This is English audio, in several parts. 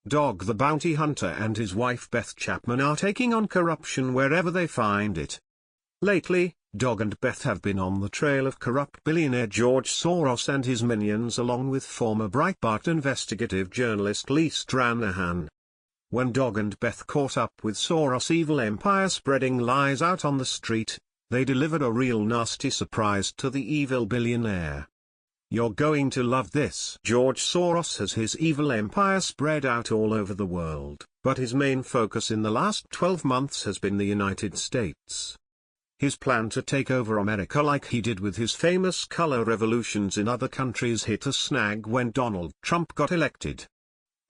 Dog the bounty hunter and his wife Beth Chapman are taking on corruption wherever they find it. Lately, Dog and Beth have been on the trail of corrupt billionaire George Soros and his minions, along with former Breitbart investigative journalist Lee Stranahan. When Dog and Beth caught up with Soros' evil empire spreading lies out on the street, they delivered a real nasty surprise to the evil billionaire. "You're going to love this." George Soros has his evil empire spread out all over the world, but his main focus in the last 12 months has been the United States. His plan to take over America like he did with his famous color revolutions in other countries hit a snag when Donald Trump got elected.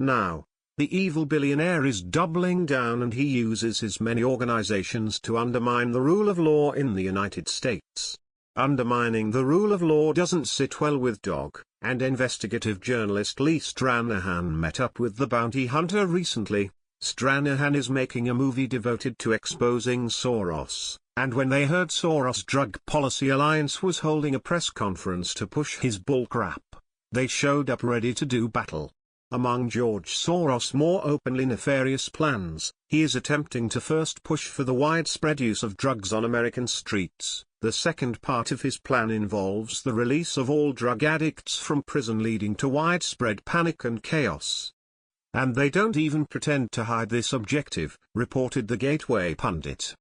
Now, the evil billionaire is doubling down, and he uses his many organizations to undermine the rule of law in the United States. Undermining the rule of law doesn't sit well with Dog, and investigative journalist Lee Stranahan met up with the bounty hunter recently. Stranahan is making a movie devoted to exposing Soros, and when they heard Soros' Drug Policy Alliance was holding a press conference to push his bullcrap, they showed up ready to do battle. Among George Soros' more openly nefarious plans, he is attempting to first push for the widespread use of drugs on American streets. The second part of his plan involves the release of all drug addicts from prison, leading to widespread panic and chaos. And they don't even pretend to hide this objective, reported the Gateway pundit.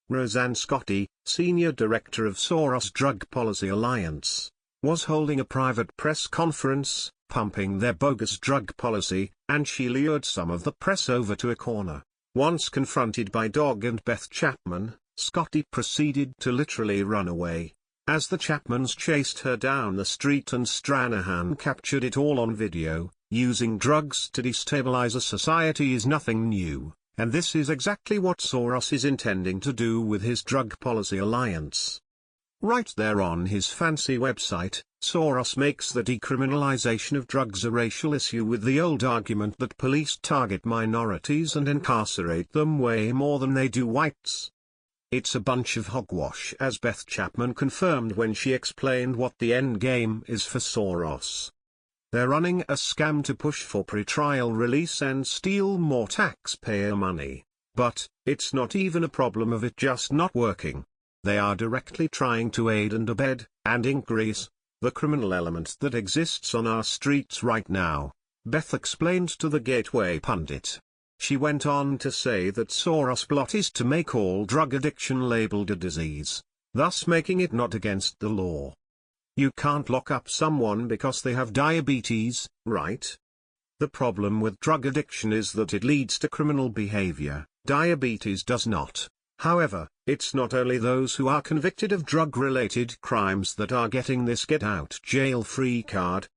Roseanne Scotti, senior director of Soros' Drug Policy Alliance, was holding a private press conference, pumping their bogus drug policy, and she lured some of the press over to a corner. Once confronted by Dog and Beth Chapman, Scotti proceeded to literally run away. As the Chapmans chased her down the street, and Stranahan captured it all on video. Using drugs to destabilize a society is nothing new, and this is exactly what Soros is intending to do with his Drug Policy Alliance. Right there on his fancy website, Soros makes the decriminalization of drugs a racial issue, with the old argument that police target minorities and incarcerate them way more than they do whites. It's a bunch of hogwash, as Beth Chapman confirmed when she explained what the end game is for Soros. They're running a scam to push for pretrial release and steal more taxpayer money. But, it's not even a problem of it just not working. They are directly trying to aid and abet, and increase, the criminal element that exists on our streets right now, Beth explained to the Gateway pundit. She went on to say that Soros' plot is to make all drug addiction labeled a disease, thus making it not against the law. You can't lock up someone because they have diabetes, right? The problem with drug addiction is that it leads to criminal behavior. Diabetes does not. However, it's not only those who are convicted of drug-related crimes that are getting this get-out-jail-free card.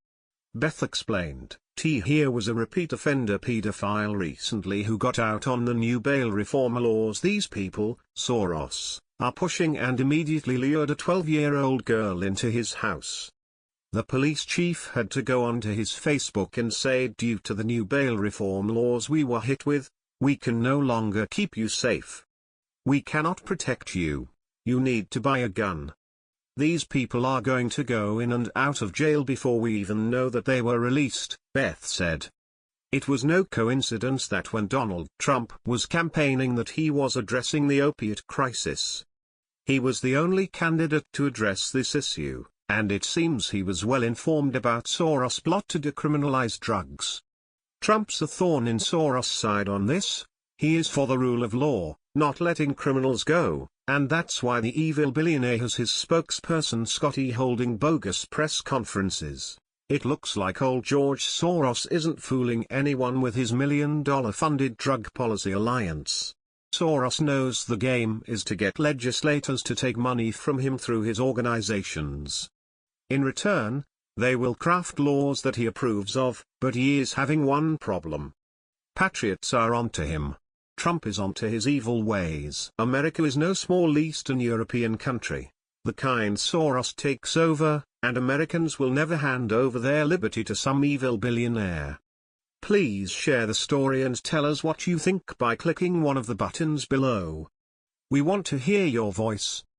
Beth explained, here was a repeat offender pedophile recently who got out on the new bail reform laws these people, Soros, are pushing, and immediately lured a 12-year-old girl into his house. The police chief had to go onto his Facebook and say, due to the new bail reform laws we were hit with, we can no longer keep you safe. We cannot protect you. You need to buy a gun. These people are going to go in and out of jail before we even know that they were released, Beth said. It was no coincidence that when Donald Trump was campaigning that he was addressing the opiate crisis. He was the only candidate to address this issue, and it seems he was well informed about Soros' plot to decriminalize drugs. Trump's a thorn in Soros' side on this. He is for the rule of law, not letting criminals go, and that's why the evil billionaire has his spokesperson Scotti holding bogus press conferences. It looks like old George Soros isn't fooling anyone with his $1 million funded Drug Policy Alliance. Soros knows the game is to get legislators to take money from him through his organizations. In return, they will craft laws that he approves of, but he is having one problem. Patriots are onto him. Trump is onto his evil ways. America is no small Eastern European country. The kind Soros takes over, and Americans will never hand over their liberty to some evil billionaire. Please share the story and tell us what you think by clicking one of the buttons below. We want to hear your voice.